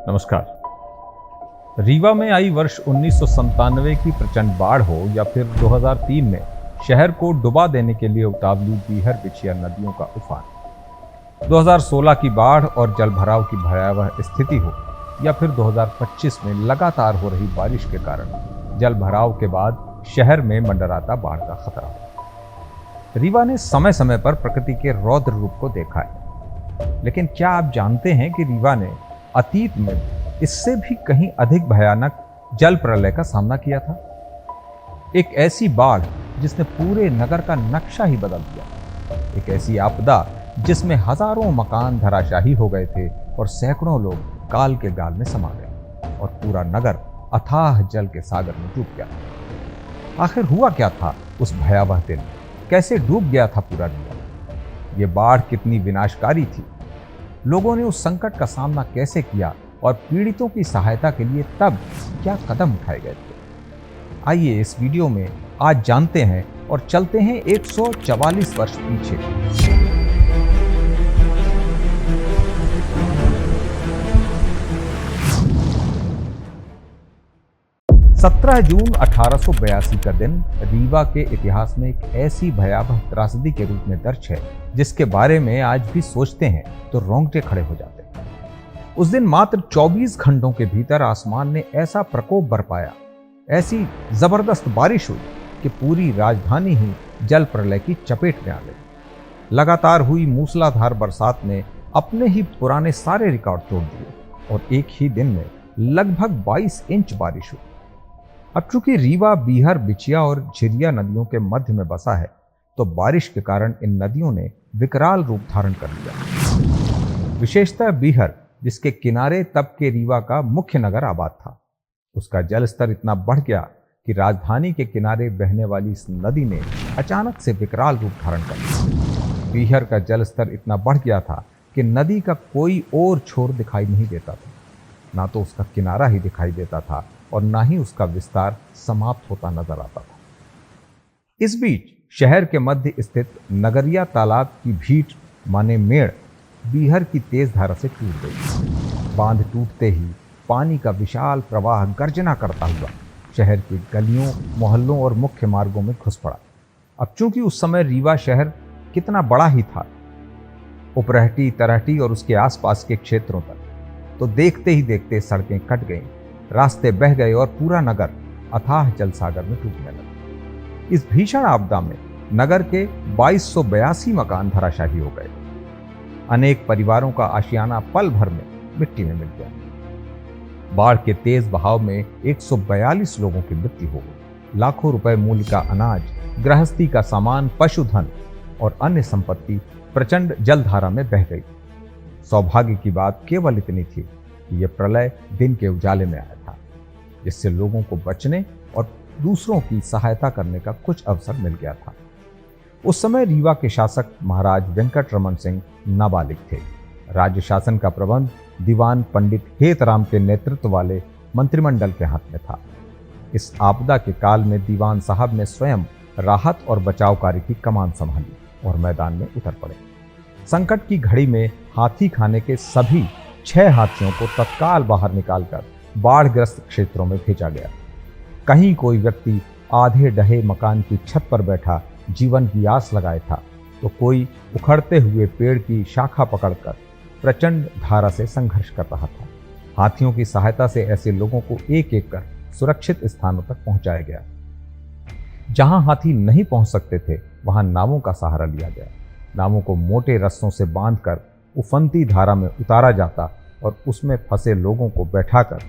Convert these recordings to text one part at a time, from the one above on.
नमस्कार। रीवा में आई वर्ष 1997 की प्रचंड बाढ़ हो या फिर 2003 में शहर को डुबा देने के लिए उतावली बीहर बिछिया नदियों का उफान, 2016 की बाढ़ और जलभराव की भयावह स्थिति हो या फिर 2025 में लगातार हो रही बारिश के कारण जलभराव के बाद शहर में मंडराता बाढ़ का खतरा हो। रीवा ने समय समय पर प्रकृति के रौद्र रूप को देखा है, लेकिन क्या आप जानते हैं कि रीवा ने अतीत में इससे भी कहीं अधिक भयानक जल प्रलय का सामना किया था। एक ऐसी बाढ़ जिसने पूरे नगर का नक्शा ही बदल दिया, एक ऐसी आपदा जिसमें हजारों मकान धराशाही हो गए थे और सैकड़ों लोग काल के गाल में समा गए और पूरा नगर अथाह जल के सागर में डूब गया। आखिर हुआ क्या था उस भयावह दिन? कैसे डूब गया था पूरा रीवा? ये बाढ़ कितनी विनाशकारी थी? लोगों ने उस संकट का सामना कैसे किया और पीड़ितों की सहायता के लिए तब क्या कदम उठाए गए थे? आइए इस वीडियो में आज जानते हैं और चलते हैं 144 वर्ष पीछे। 17 जून 1882 का दिन रीवा के इतिहास में एक ऐसी भयावह त्रासदी के रूप में दर्ज है जिसके बारे में आज भी सोचते हैं तो रोंगटे खड़े हो जाते हैं। उस दिन मात्र 24 घंटों के भीतर आसमान ने ऐसा प्रकोप बरपाया, ऐसी जबरदस्त बारिश हुई कि पूरी राजधानी ही जल प्रलय की चपेट में आ गई। लगातार हुई मूसलाधार बरसात ने अपने ही पुराने सारे रिकॉर्ड तोड़ दिए और एक ही दिन में लगभग 22 इंच बारिश हुई। अब चूंकि रीवा बीहर बिछिया और झिरिया नदियों के मध्य में बसा है, तो बारिश के कारण इन नदियों ने विकराल रूप धारण कर लिया। विशेषतः बीहर, जिसके किनारे तब के रीवा का मुख्य नगर आबाद था, उसका जल स्तर इतना बढ़ गया कि राजधानी के किनारे बहने वाली इस नदी ने अचानक से विकराल रूप धारण कर लिया। बीहर का जल स्तर इतना बढ़ गया था कि नदी का कोई और छोर दिखाई नहीं देता था, ना तो उसका किनारा ही दिखाई देता था और ना ही उसका विस्तार समाप्त होता नजर आता था। इस बीच शहर के मध्य स्थित नगरिया तालाब की भीट माने मेड़ बीहर की तेज धारा से टूट गई। बांध टूटते ही पानी का विशाल प्रवाह गर्जना करता हुआ शहर की गलियों, मोहल्लों और मुख्य मार्गों में घुस पड़ा। अब चूंकि उस समय रीवा शहर कितना बड़ा ही था, उपरहटी, तरहटी और उसके आसपास के क्षेत्रों तक, तो देखते ही देखते सड़कें कट गईं, रास्ते बह गए और पूरा नगर अथाह जल सागर में डूबने लगा। इस भीषण आपदा में नगर के 2282 मकान धराशाही हो गए। अनेक परिवारों का आशियाना पल भर में मिट्टी में मिल गया। बाढ़ के तेज बहाव में 142 लोगों की मृत्यु हो गई। लाखों रुपए मूल्य का अनाज, गृहस्थी का सामान, पशुधन और अन्य संपत्ति प्रचंड जलधारा में बह गई। सौभाग्य की बात केवल इतनी थी कि यह प्रलय दिन के उजाले में आया था, जिससे लोगों को बचने और दूसरों की सहायता करने का कुछ अवसर मिल गया था। उस समय रीवा के शासक महाराज वेंकटरमन सिंह नाबालिग थे। राज्य शासन का प्रबंध दीवान पंडित हेतराम के नेतृत्व वाले मंत्रिमंडल के हाथ में था। इस आपदा के काल में दीवान साहब ने स्वयं राहत और बचाव कार्य की कमान संभाली और मैदान में उतर पड़े। संकट की घड़ी में हाथी खाने के सभी 6 हाथियों को तत्काल बाहर निकालकर बाढ़ग्रस्त क्षेत्रों में भेजा गया। कहीं कोई व्यक्ति आधे ढहे मकान की छत पर बैठा जीवन की आस लगाए था, तो कोई उखड़ते हुए पेड़ की शाखा पकड़कर प्रचंड धारा से संघर्ष कर रहा था। हाथियों की सहायता से ऐसे लोगों को एक एक कर सुरक्षित स्थानों तक पहुंचाया गया। जहां हाथी नहीं पहुंच सकते थे, वहां नावों का सहारा लिया गया। नावों को मोटे रस्सों से बांधकर उफनती धारा में उतारा जाता और उसमें फंसे लोगों को बैठाकर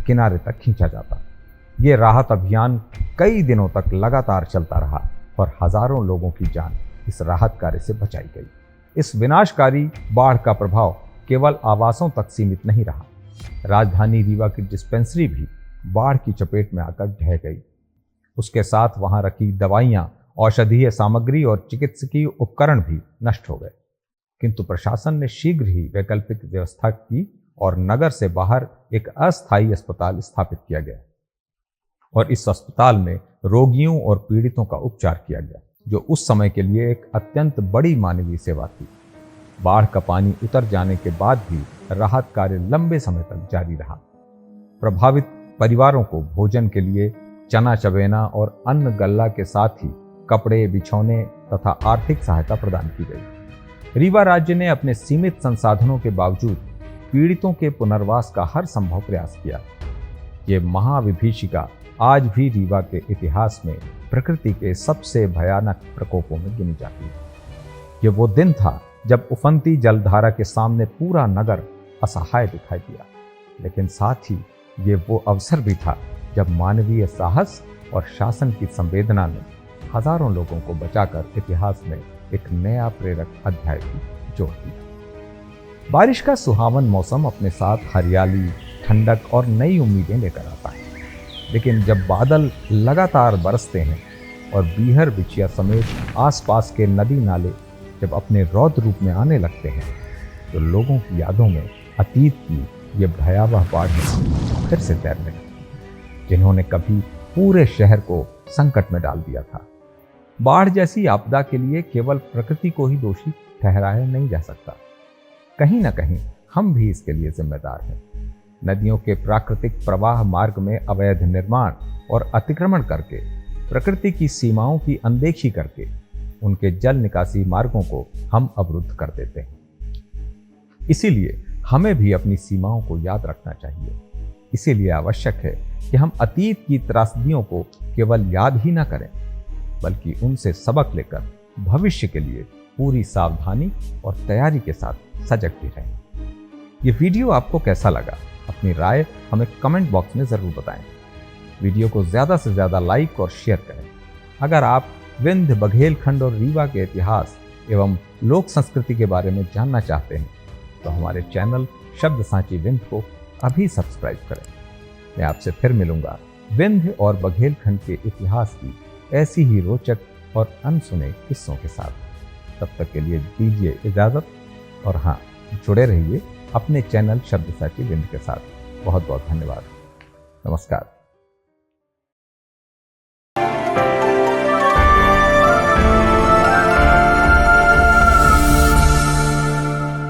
किनारे तक खींचा जाता। ये राहत अभियान कई दिनों तक लगातार चलता रहा और हजारों लोगों की जान इस राहत कार्य से बचाई गई। इस विनाशकारी बाढ़ का प्रभाव केवल आवासों तक सीमित नहीं रहा। राजधानी रीवा की डिस्पेंसरी भी बाढ़ की चपेट में आकर ढह गई। उसके साथ वहां रखी दवाइयां, औषधीय सामग्री और चिकित्सकीय उपकरण भी नष्ट हो गए। किंतु प्रशासन ने शीघ्र ही वैकल्पिक व्यवस्था की और नगर से बाहर एक अस्थायी अस्पताल स्थापित किया गया और इस अस्पताल में रोगियों और पीड़ितों का उपचार किया गया, जो उस समय के लिए एक अत्यंत बड़ी मानवीय सेवा थी। बाढ़ का पानी उतर जाने के बाद भी राहत कार्य लंबे समय तक जारी रहा। प्रभावित परिवारों को भोजन के लिए चना चबेना और अन्न गल्ला के साथ ही कपड़े, बिछौने तथा आर्थिक सहायता प्रदान की गई। रीवा राज्य ने अपने सीमित संसाधनों के बावजूद पीड़ितों के पुनर्वास का हर संभव प्रयास किया। ये महाविभीषिका आज भी रीवा के इतिहास में प्रकृति के सबसे भयानक प्रकोपों में गिनी जाती है। ये वो दिन था जब उफनती जलधारा के सामने पूरा नगर असहाय दिखाई दिया, लेकिन साथ ही ये वो अवसर भी था जब मानवीय साहस और शासन की संवेदना ने हजारों लोगों को बचाकर इतिहास में एक नया प्रेरक अध्याय की जोड़ दिया। बारिश का सुहावन मौसम अपने साथ हरियाली, ठंडक और नई उम्मीदें लेकर आता है, लेकिन जब बादल लगातार बरसते हैं और बीहर बिछिया समेत आसपास के नदी नाले जब अपने रौद्र रूप में आने लगते हैं, तो लोगों की यादों में अतीत की ये भयावह बाढ़ फिर से तैरने लगती, जिन्होंने कभी पूरे शहर को संकट में डाल दिया था। बाढ़ जैसी आपदा के लिए केवल प्रकृति को ही दोषी ठहराया नहीं जा सकता, कहीं ना कहीं हम भी इसके लिए जिम्मेदार हैं। नदियों के प्राकृतिक प्रवाह मार्ग में अवैध निर्माण और अतिक्रमण करके, प्रकृति की सीमाओं की अनदेखी करके उनके जल निकासी मार्गों को हम अवरुद्ध कर देते हैं। इसीलिए हमें भी अपनी सीमाओं को याद रखना चाहिए। इसीलिए आवश्यक है कि हम अतीत की त्रासदियों को केवल याद ही ना करें, बल्कि उनसे सबक लेकर भविष्य के लिए पूरी सावधानी और तैयारी के साथ सजग भी रहें। ये वीडियो आपको कैसा लगा? अपनी राय हमें कमेंट बॉक्स में जरूर बताएं। वीडियो को ज्यादा से ज्यादा लाइक और शेयर करें। अगर आप विंध्य, बघेलखंड और रीवा के इतिहास एवं लोक संस्कृति के बारे में जानना चाहते हैं तो हमारे चैनल शब्द सांची विंध्य को अभी सब्सक्राइब करें। मैं आपसे फिर मिलूंगा विंध्य और बघेलखंड के इतिहास की ऐसी ही रोचक और अनसुने किस्सों के साथ। तब तक के लिए दीजिए इजाजत, और हाँ, जुड़े रहिए अपने चैनल शब्द सांची विंध्य के साथ। बहुत बहुत धन्यवाद। नमस्कार।